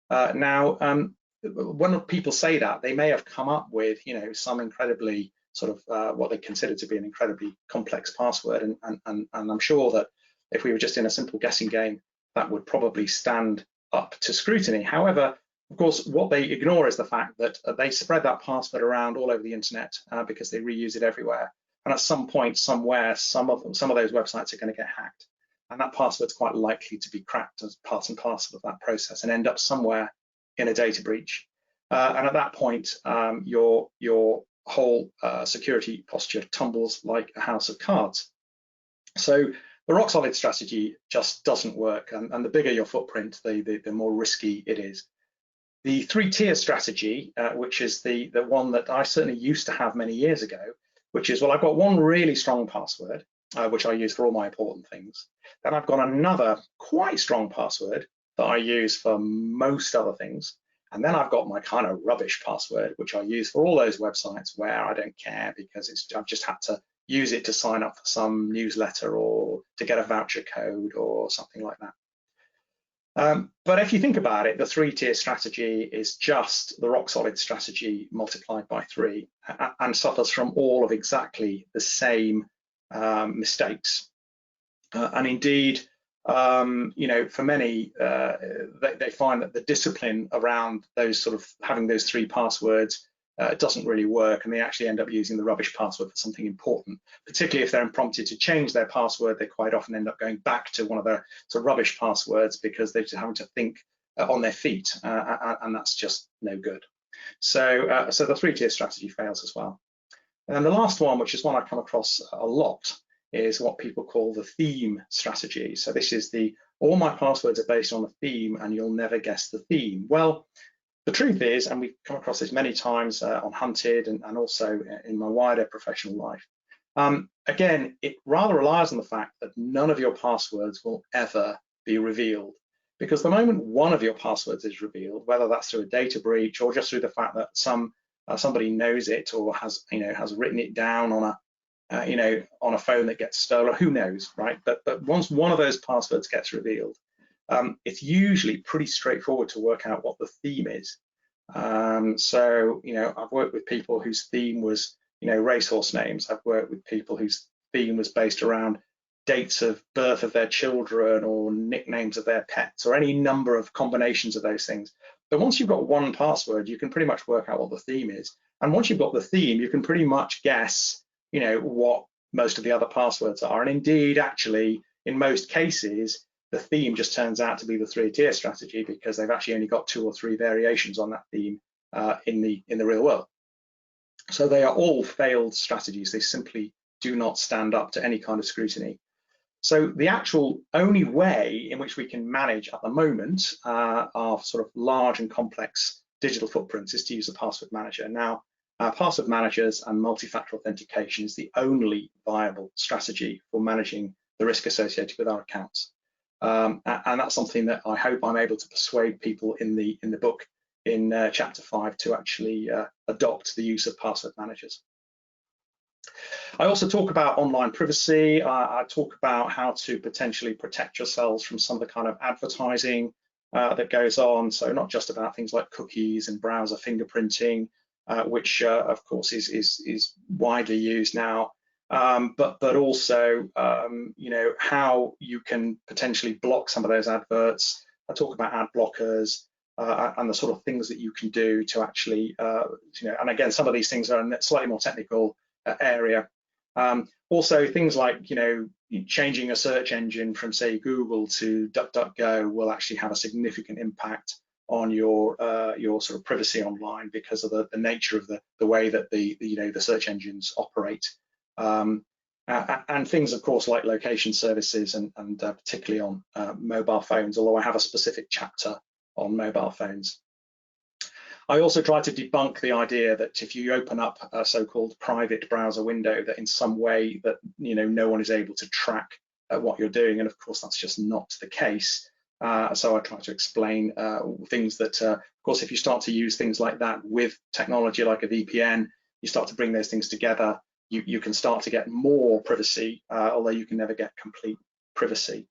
Now, when people say that, they may have come up with, some incredibly sort of what they consider to be an incredibly complex password, and I'm sure that if we were just in a simple guessing game, that would probably stand up to scrutiny. However, of course, what they ignore is the fact that they spread that password around all over the internet because they reuse it everywhere. And at some point, somewhere, some of those websites are going to get hacked, and that password's quite likely to be cracked as part and parcel of that process and end up somewhere in a data breach. And at that point, your whole security posture tumbles like a house of cards. So the rock solid strategy just doesn't work, and the bigger your footprint, the more risky it is. The 3-tier strategy, which is the one that I certainly used to have many years ago, which is, well, I've got one really strong password, which I use for all my important things. Then I've got another quite strong password that I use for most other things. And then I've got my kind of rubbish password, which I use for all those websites where I don't care because I've just had to use it to sign up for some newsletter or to get a voucher code or something like that. But if you think about it, the 3-tier strategy is just the rock solid strategy multiplied by 3 and suffers from all of exactly the same mistakes. And indeed, for many, they find that the discipline around those sort of having those 3 passwords doesn't really work, and they actually end up using the rubbish password for something important. Particularly if they're prompted to change their password, they quite often end up going back to one of their sort of rubbish passwords because they're just having to think on their feet, and that's just no good. So, so the 3-tier strategy fails as well. And then the last one, which is one I come across a lot, is what people call the theme strategy. So this is all my passwords are based on a theme and you'll never guess the theme. Well, the truth is, and we've come across this many times on Hunted and also in my wider professional life, again, it rather relies on the fact that none of your passwords will ever be revealed. Because the moment one of your passwords is revealed, whether that's through a data breach or just through the fact that somebody knows it or has written it down on a phone that gets stolen, who knows, right? But once one of those passwords gets revealed, it's usually pretty straightforward to work out what the theme is. So, I've worked with people whose theme was, racehorse names. I've worked with people whose theme was based around dates of birth of their children or nicknames of their pets or any number of combinations of those things. But once you've got one password, you can pretty much work out what the theme is. And once you've got the theme, you can pretty much guess, what most of the other passwords are. And indeed, actually, in most cases, the theme just turns out to be the 3-tier strategy because they've actually only got 2 or 3 variations on that theme in the real world. So they are all failed strategies. They simply do not stand up to any kind of scrutiny. So the actual only way in which we can manage at the moment our sort of large and complex digital footprints is to use a password manager. Now, password managers and multi-factor authentication is the only viable strategy for managing the risk associated with our accounts. And that's something that I hope I'm able to persuade people in the book in chapter 5 to actually adopt the use of password managers. I also talk about online privacy. I talk about how to potentially protect yourselves from some of the kind of advertising that goes on. So not just about things like cookies and browser fingerprinting, which of course is widely used now, but also you know, how you can potentially block some of those adverts. I talk about ad blockers and the sort of things that you can do to actually, you know, and again, some of these things are in a slightly more technical area. Also things like, you know, changing a search engine from, say, Google to DuckDuckGo will actually have a significant impact on your sort of privacy online because of the nature of the way that the you know, the search engines operate. And things, of course, like location services and particularly on mobile phones, although I have a specific chapter on mobile phones. I also try to debunk the idea that if you open up a so-called private browser window, that in some way that, you know, no one is able to track what you're doing, and of course that's just not the case. So I try to explain things that, of course, if you start to use things like that with technology like a VPN, you start to bring those things together, you can start to get more privacy, although you can never get complete privacy.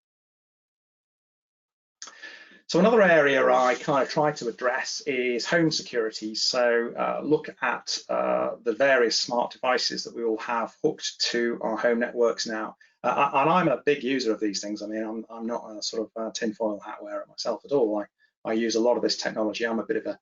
So another area I kind of try to address is home security. So look at the various smart devices that we all have hooked to our home networks now. And I'm a big user of these things. I mean, I'm not a sort of tinfoil hat wearer myself at all. I use a lot of this technology. I'm a bit of a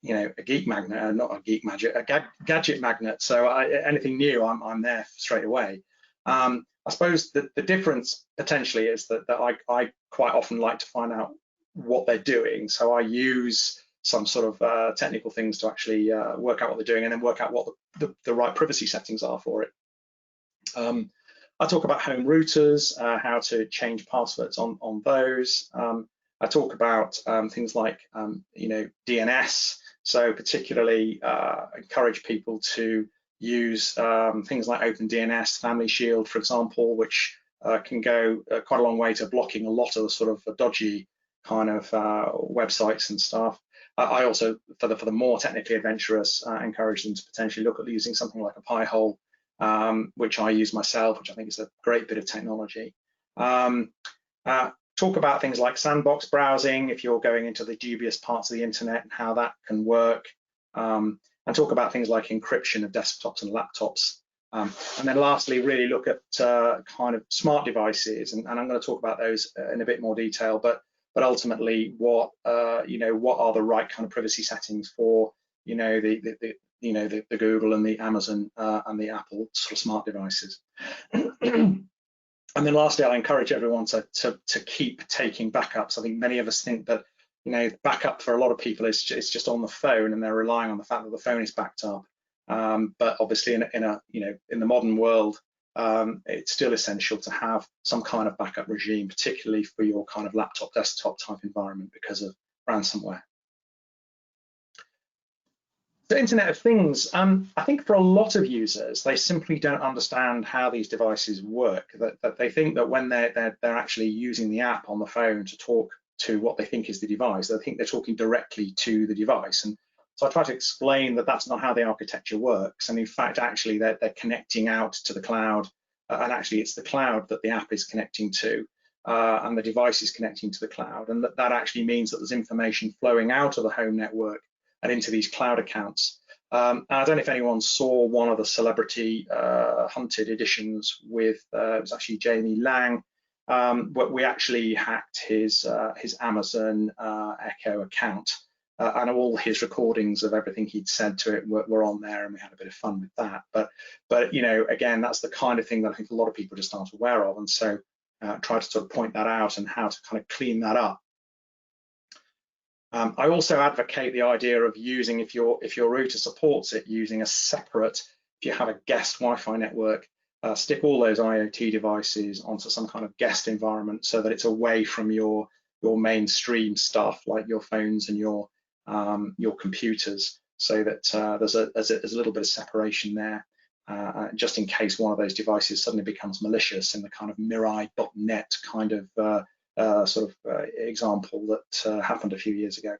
you know, a geek magnet, not a geek magnet, a gadget magnet. So anything new, I'm there straight away. I suppose the difference potentially is that I quite often like to find out what they're doing. So I use some sort of technical things to actually work out what they're doing and then work out what the right privacy settings are for it. I talk about home routers, how to change passwords on those. I talk about things like you know, DNS. So particularly encourage people to use things like OpenDNS, Family Shield, for example, which can go quite a long way to blocking a lot of the sort of dodgy kind of websites and stuff. I also, for the more technically adventurous, encourage them to potentially look at using something like a Pi-hole, which I use myself, which I think is a great bit of technology. Talk about things like sandbox browsing if you're going into the dubious parts of the internet and how that can work. And talk about things like encryption of desktops and laptops. And then lastly, really look at kind of smart devices, and I'm going to talk about those in a bit more detail, but ultimately what you know, what are the right kind of privacy settings for, you know, the Google and the Amazon and the Apple sort of smart devices. And then lastly, I encourage everyone to keep taking backups. I think many of us think that, you know, backup for a lot of people is just on the phone and they're relying on the fact that the phone is backed up. But obviously in the modern world, it's still essential to have some kind of backup regime, particularly for your kind of laptop, desktop type environment because of ransomware. The Internet of Things, I think for a lot of users, they simply don't understand how these devices work. That they think that when they're actually using the app on the phone to talk to what they think is the device, they think they're talking directly to the device. And so I try to explain that that's not how the architecture works. And in fact, actually, they're connecting out to the cloud. And actually, it's the cloud that the app is connecting to, and the device is connecting to the cloud. And that actually means that there's information flowing out of the home network and into these cloud accounts. I don't know if anyone saw one of the celebrity hunted editions with, it was actually Jamie Lang, but we actually hacked his Amazon Echo account, and all his recordings of everything he'd said to it were on there, and we had a bit of fun with that. But you know, again, that's the kind of thing that I think a lot of people just aren't aware of, and so try to sort of point that out and how to kind of clean that up. I also advocate the idea of using, if your router supports it, using a separate, if you have a guest Wi-Fi network, stick all those IoT devices onto some kind of guest environment so that it's away from your mainstream stuff like your phones and your computers, so that there's a little bit of separation there, just in case one of those devices suddenly becomes malicious in the kind of Mirai.net kind of example that happened a few years ago.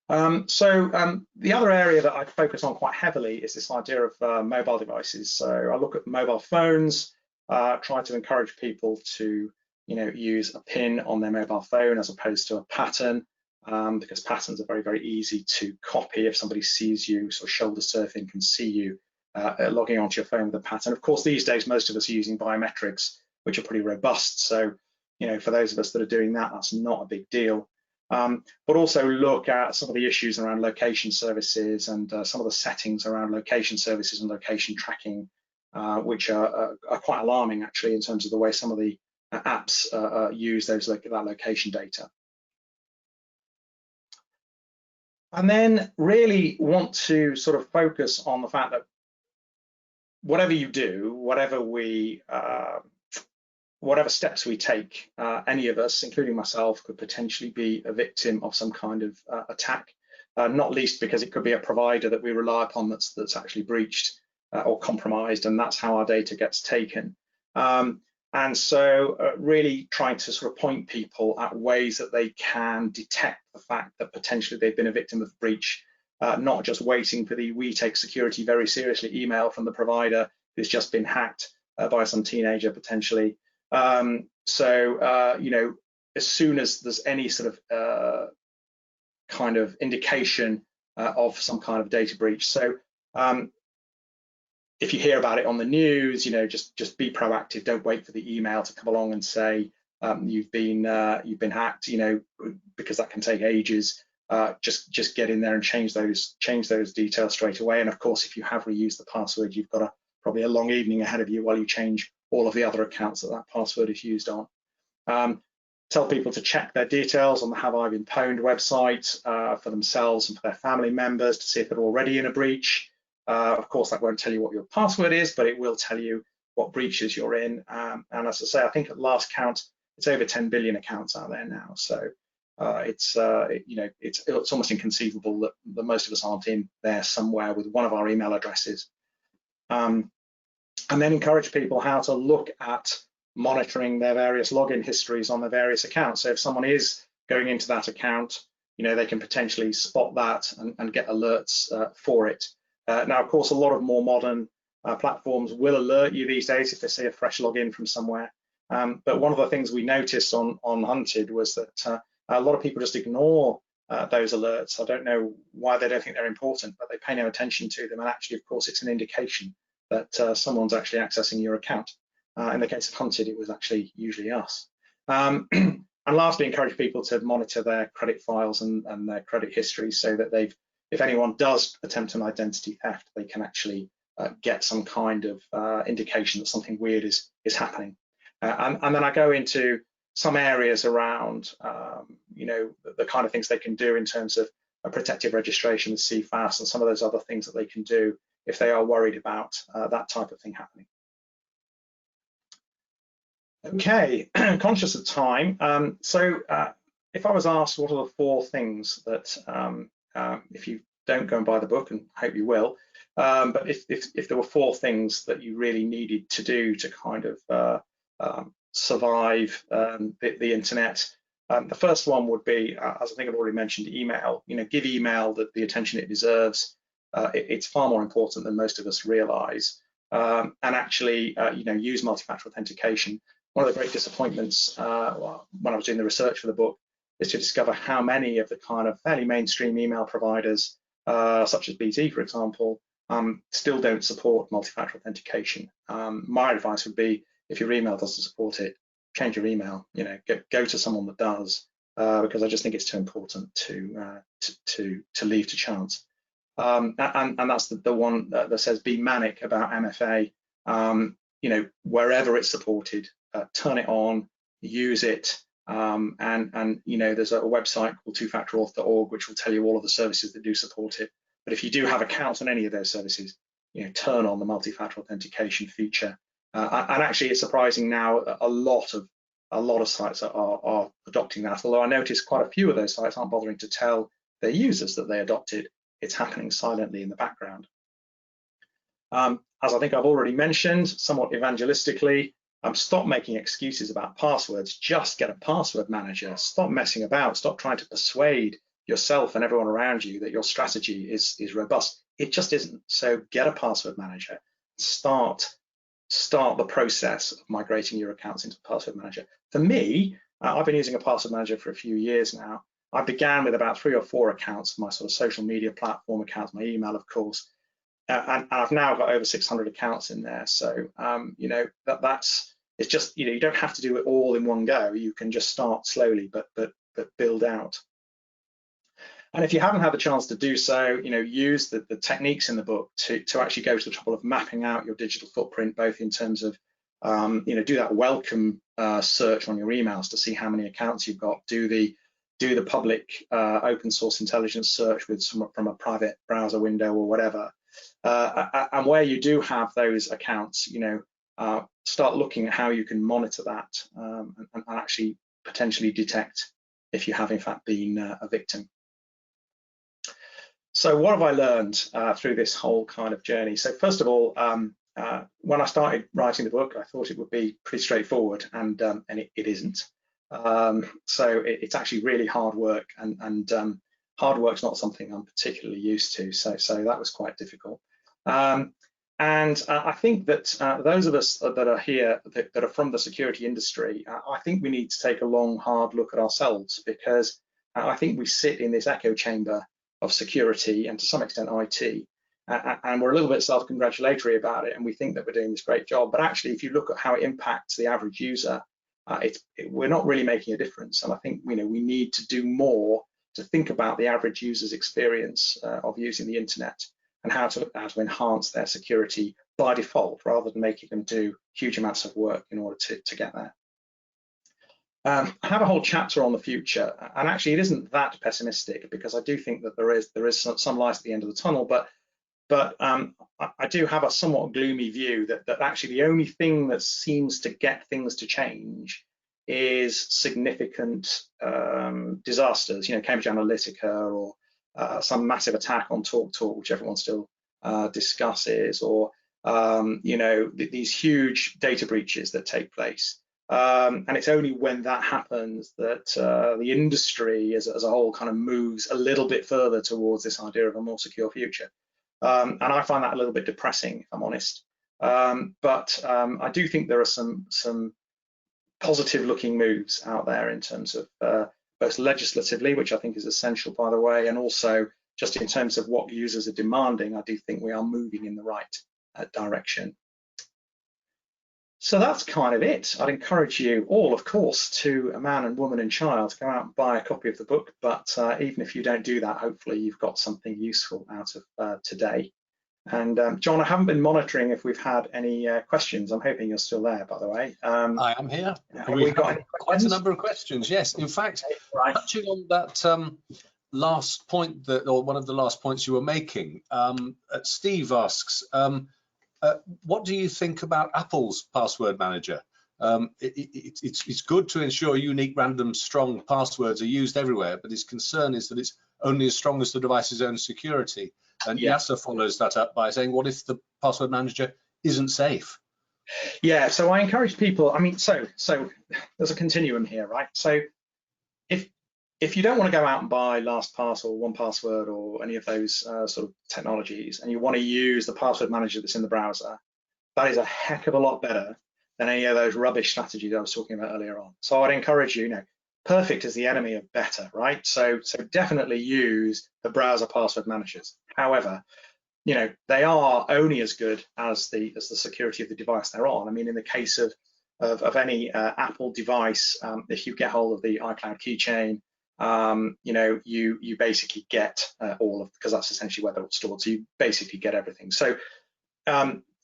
The other area that I focus on quite heavily is this idea of mobile devices. So I look at mobile phones, try to encourage people to use a pin on their mobile phone as opposed to a pattern, because patterns are very, very easy to copy. If somebody sees you sort of shoulder surfing, can see you logging onto your phone with a pattern. Of course, these days, most of us are using biometrics, which are pretty robust. So, for those of us that are doing that, that's not a big deal. But also look at some of the issues around location services and some of the settings around location services and location tracking, which are quite alarming, actually, in terms of the way some of the apps use that location data. And then really want to sort of focus on the fact that whatever you do, whatever steps we take, any of us, including myself, could potentially be a victim of some kind of attack, not least because it could be a provider that we rely upon that's actually breached or compromised, and that's how our data gets taken. And so really trying to sort of point people at ways that they can detect the fact that potentially they've been a victim of breach, not just waiting for the "we take security very seriously" email from the provider who's just been hacked by some teenager potentially. As soon as there's any sort of kind of indication of some kind of data breach. So if you hear about it on the news, just be proactive. Don't wait for the email to come along and say you've been hacked, because that can take ages. Just get in there and change those details straight away. And of course, if you have reused the password, you've got probably a long evening ahead of you while you change all of the other accounts that password is used on. Tell people to check their details on the Have I Been Pwned website for themselves and for their family members to see if they're already in a breach. Of course, that won't tell you what your password is, but it will tell you what breaches you're in. And as I say, I think at last count, it's over 10 billion accounts out there now. So it's almost inconceivable that most of us aren't in there somewhere with one of our email addresses. And then encourage people how to look at monitoring their various login histories on their various accounts. So if someone is going into that account, they can potentially spot that and get alerts for it. Now, of course, a lot of more modern platforms will alert you these days if they see a fresh login from somewhere. But one of the things we noticed on Hunted was that a lot of people just ignore those alerts. I don't know why they don't think they're important, but they pay no attention to them. And actually, of course, it's an indication that someone's actually accessing your account. In the case of Hunted, it was actually usually us. And lastly, encourage people to monitor their credit files and their credit history so that if anyone does attempt an identity theft, they can actually get some kind of indication that something weird is happening. And then I go into some areas around, the kind of things they can do in terms of a protective registration with CFAS and some of those other things that they can do if they are worried about that type of thing happening. Okay, conscious of time. If I was asked what are the 4 things that, if you don't go and buy the book, and I hope you will, but if there were 4 things that you really needed to do to kind of survive the internet, the first one would be, as I think I've already mentioned, email. Give email the attention it deserves. It's far more important than most of us realize. And actually, use multi-factor authentication. One of the great disappointments when I was doing the research for the book is to discover how many of the kind of fairly mainstream email providers, such as BT, for example, still don't support multi-factor authentication. My advice would be, if your email doesn't support it, change your email. Go to someone that does, because I just think it's too important to leave to chance. And that's the one that says be manic about MFA. Wherever it's supported, turn it on, use it, and there's a website called twofactorauth.org which will tell you all of the services that do support it. But if you do have accounts on any of those services, turn on the multi-factor authentication feature. And actually, it's surprising now a lot of sites are adopting that. Although I noticed quite a few of those sites aren't bothering to tell their users that they adopted. It's happening silently in the background. As I think I've already mentioned, somewhat evangelistically, stop making excuses about passwords. Just get a password manager. Stop messing about. Stop trying to persuade yourself and everyone around you that your strategy is robust. It just isn't. So get a password manager. Start the process of migrating your accounts into password manager. For me, I've been using a password manager for a few years now. I began with about 3 or 4 accounts, my sort of social media platform accounts, my email, of course, and I've now got over 600 accounts in there. So it's just, you don't have to do it all in one go. You can just start slowly, but build out. And if you haven't had the chance to do so, use the techniques in the book to actually go to the trouble of mapping out your digital footprint, both in terms of, do that welcome search on your emails to see how many accounts you've got, do the public open source intelligence search from a private browser window or whatever. And where you do have those accounts, start looking at how you can monitor that and actually potentially detect if you have in fact been a victim. So what have I learned through this whole kind of journey? So first of all, when I started writing the book, I thought it would be pretty straightforward, and it isn't. So it's actually really hard work, and hard work's not something I'm particularly used to. So that was quite difficult. And I think that those of us that are here that are from the security industry, I think we need to take a long, hard look at ourselves, because I think we sit in this echo chamber of security and to some extent IT, and we're a little bit self-congratulatory about it, and we think that we're doing this great job. But actually, if you look at how it impacts the average user, we're not really making a difference. And I think we need to do more to think about the average user's experience of using the internet, and how to enhance their security by default, rather than making them do huge amounts of work in order to get there. I have a whole chapter on the future, and actually it isn't that pessimistic, because I do think that there is some light at the end of the tunnel, but I do have a somewhat gloomy view that actually the only thing that seems to get things to change is significant disasters, Cambridge Analytica, or some massive attack on TalkTalk, which everyone still discusses, or these huge data breaches that take place. And it's only when that happens that the industry as a whole kind of moves a little bit further towards this idea of a more secure future. And I find that a little bit depressing, if I'm honest. But I do think there are some positive looking moves out there in terms of both legislatively, which I think is essential, by the way, and also just in terms of what users are demanding. I do think we are moving in the right direction. So that's kind of it. I'd encourage you all, of course, to a man and woman and child, to go out and buy a copy of the book. But even if you don't do that, hopefully you've got something useful out of today. And John, I haven't been monitoring if we've had any questions. I'm hoping you're still there, by the way. I am here. We've got quite a number of questions. Yes, in fact, touching on that last point, or one of the last points you were making, Steve asks, what do you think about Apple's password manager? It's good to ensure unique, random, strong passwords are used everywhere, but his concern is that it's only as strong as the device's own security. And Yasser follows that up by saying, what if the password manager isn't safe? Yeah, so I encourage people, so there's a continuum here, right? So if you don't want to go out and buy LastPass or 1Password or any of those sort of technologies, and you want to use the password manager that's in the browser, that is a heck of a lot better than any of those rubbish strategies I was talking about earlier on. So I'd encourage you, perfect is the enemy of better, right? So definitely use the browser password managers. However, they are only as good as the security of the device they're on. In the case of any Apple device, if you get hold of the iCloud keychain, you basically get all of, because that's essentially where they're stored. So you basically get everything. So,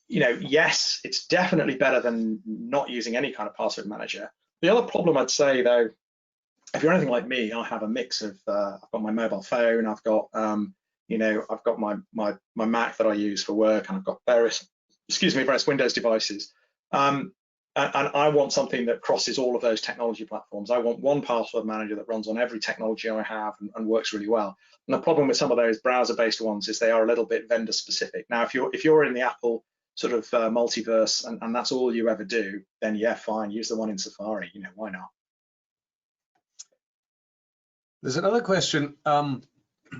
yes, it's definitely better than not using any kind of password manager. The other problem I'd say, though, if you're anything like me, I have a mix of, I've got my mobile phone, I've got You know, I've got my Mac that I use for work, and I've got various Windows devices. And I want something that crosses all of those technology platforms. I want one password manager that runs on every technology I have and works really well. And the problem with some of those browser-based ones is they are a little bit vendor-specific. Now, if you're in the Apple sort of multiverse and that's all you ever do, then yeah, fine, use the one in Safari. You know, why not? There's another question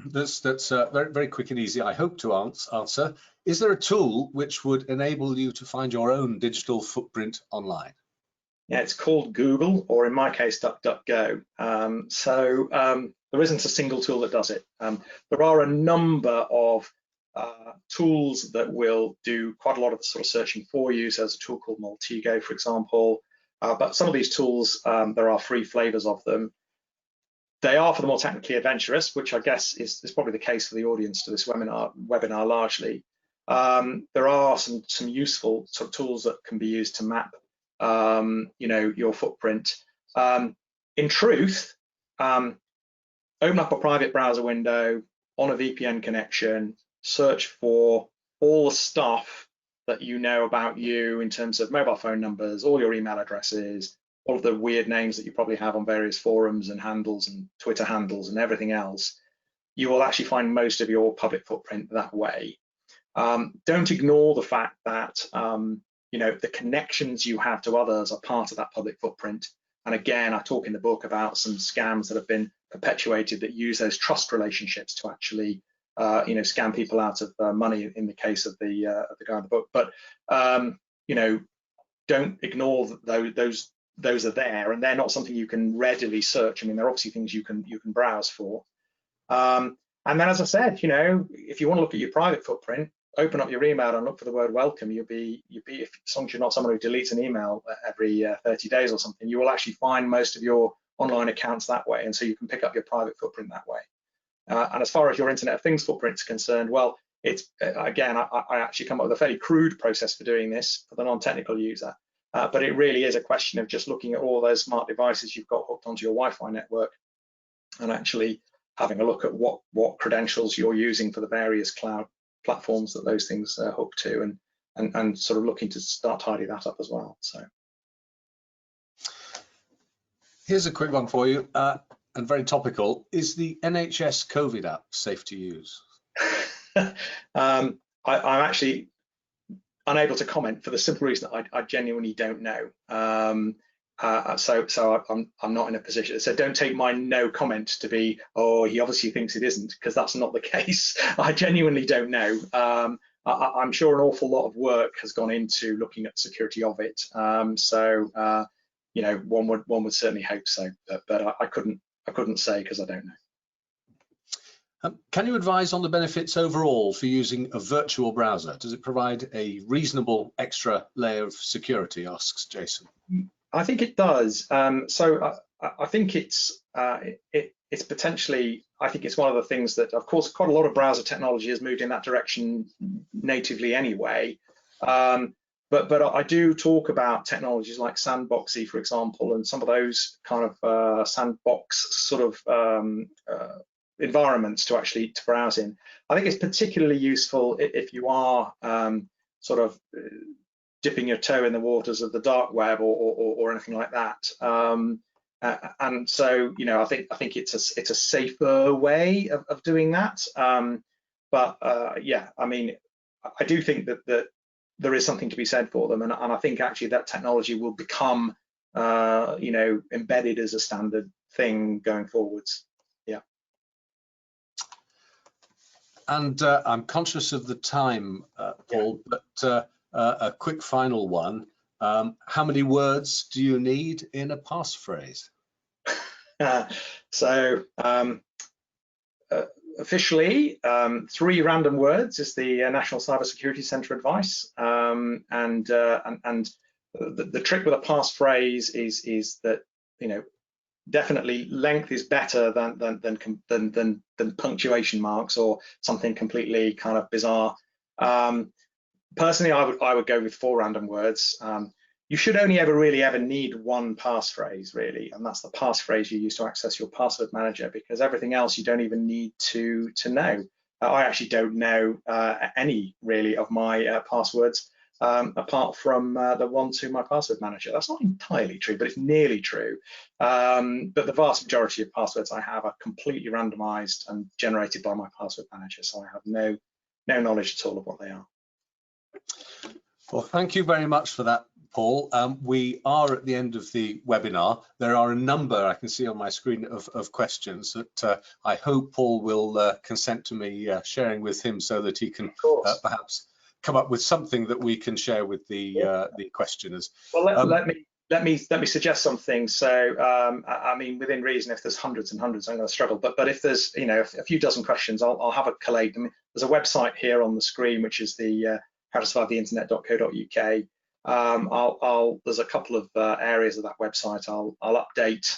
that's very, very quick and easy, I hope to answer. Is there a tool which would enable you to find your own digital footprint online? Yeah, it's called Google, or in my case, DuckDuckGo. There isn't a single tool that does it. There are a number of tools that will do quite a lot of the sort of searching for you. So there's a tool called Multigo, for example. But some of these tools, there are free flavors of them. They are for the more technically adventurous, which I guess is probably the case for the audience to this webinar largely. There are some useful sort of tools that can be used to map, you know, your footprint. In truth, open up a private browser window on a VPN connection, search for all the stuff that you know about you in terms of mobile phone numbers, all your email addresses, all of the weird names that you probably have on various forums and handles and Twitter handles and everything else. You will actually find most of your public footprint that way. Don't ignore the fact that you know, the connections you have to others are part of that public footprint. And again, I talk in the book about some scams that have been perpetuated that use those trust relationships to actually you know, scam people out of money in the case of the guy in the book. But you know, don't ignore those are there, and they're not something you can readily search. I mean, they're obviously things you can browse for. And then, as I said, you know, if you want to look at your private footprint, open up your email and look for the word welcome. You'll be as long as you're not someone who deletes an email every 30 days or something, you will actually find most of your online accounts that way, and so you can pick up your private footprint that way. And as far as your Internet of Things footprint is concerned, well, it's again, I actually come up with a fairly crude process for doing this for the non-technical user. But it really is a question of just looking at all those smart devices you've got hooked onto your Wi-Fi network and actually having a look at what credentials you're using for the various cloud platforms that those things hook to, and sort of looking to start tidying that up as well. So here's a quick one for you, and very topical. Is the NHS COVID app safe to use? I'm actually unable to comment for the simple reason that I genuinely don't know. So I'm not in a position. So don't take my no comment to be, oh, he obviously thinks it isn't, because that's not the case. I genuinely don't know. I'm sure an awful lot of work has gone into looking at security of it. You know, one would certainly hope so, but I couldn't say because I don't know. Can you advise on the benefits overall for using a virtual browser? Does it provide a reasonable extra layer of security, asks Jason. I think it does. So I think it's potentially, I think it's one of the things that, of course, quite a lot of browser technology has moved in that direction natively anyway. But I do talk about technologies like Sandboxy, for example, and some of those kind of sandbox sort of environments to browse in. I think it's particularly useful if you are sort of dipping your toe in the waters of the dark web or anything like that. And so, you know, I think it's a safer way of doing that. Yeah, I mean, I do think that there is something to be said for them, and I think actually that technology will become, you know, embedded as a standard thing going forwards. Yeah. And I'm conscious of the time, Paul, but a quick final one. How many words do you need in a passphrase? Officially, 3 random words is the National Cybersecurity Centre advice, and the trick with a passphrase is that, you know, definitely length is better than punctuation marks or something completely kind of bizarre. Personally, I would go with 4 random words. You should only ever need one passphrase, really, and that's the passphrase you use to access your password manager, because everything else you don't even need to know. I actually don't know any really of my passwords apart from the one to my password manager. That's not entirely true, but it's nearly true. But the vast majority of passwords I have are completely randomized and generated by my password manager, so I have no knowledge at all of what they are. Well, thank you very much for that, Paul. We are at the end of the webinar. There are a number I can see on my screen of questions that I hope Paul will consent to me sharing with him, so that he can perhaps come up with something that we can share with the questioners. Well, let me suggest something. So, I mean, within reason, if there's hundreds and hundreds, I'm going to struggle. But if there's, you know, a few dozen questions, I'll have a collate. I mean, there's a website here on the screen, which is the howtosurvivetheinternet.co.uk. There's a couple of areas of that website I'll update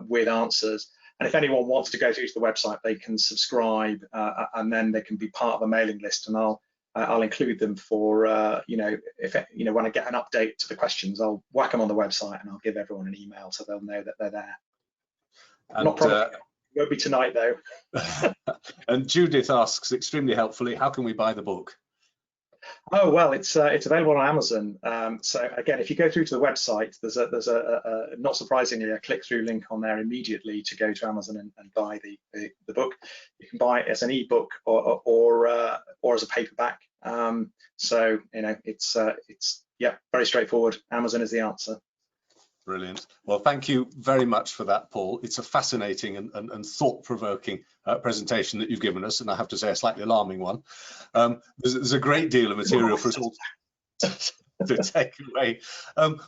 with answers. And if anyone wants to go through to the website, they can subscribe, and then they can be part of a mailing list. And I'll include them for, you know, when I get an update to the questions, I'll whack them on the website and I'll give everyone an email so they'll know that they're there. And, not promising it won't be tonight though. And Judith asks extremely helpfully, how can we buy the book? Oh, well, it's available on Amazon. So again, if you go through to the website, there's a not surprisingly a click-through link on there immediately to go to Amazon and buy the book. You can buy it as an ebook or as a paperback. So you know, it's yeah, very straightforward. Amazon is the answer. Brilliant. Well, thank you very much for that, Paul. It's a fascinating and thought-provoking presentation that you've given us, and I have to say a slightly alarming one. There's a great deal of material for us all to take away.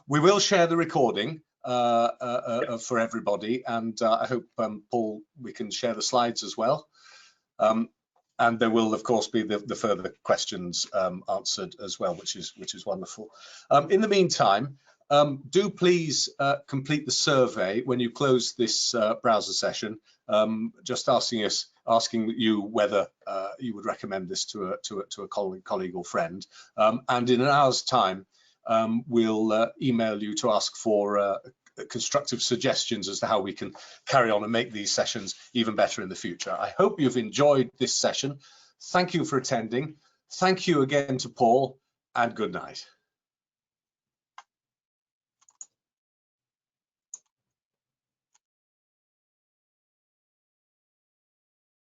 We will share the recording for everybody, and I hope, Paul, we can share the slides as well. And there will, of course, be the further questions answered as well, which is wonderful. In the meantime, do please complete the survey when you close this browser session, just asking you whether you would recommend this to a colleague or friend. And in an hour's time, we'll email you to ask for constructive suggestions as to how we can carry on and make these sessions even better in the future. I hope you've enjoyed this session. Thank you for attending. Thank you again to Paul, and good night.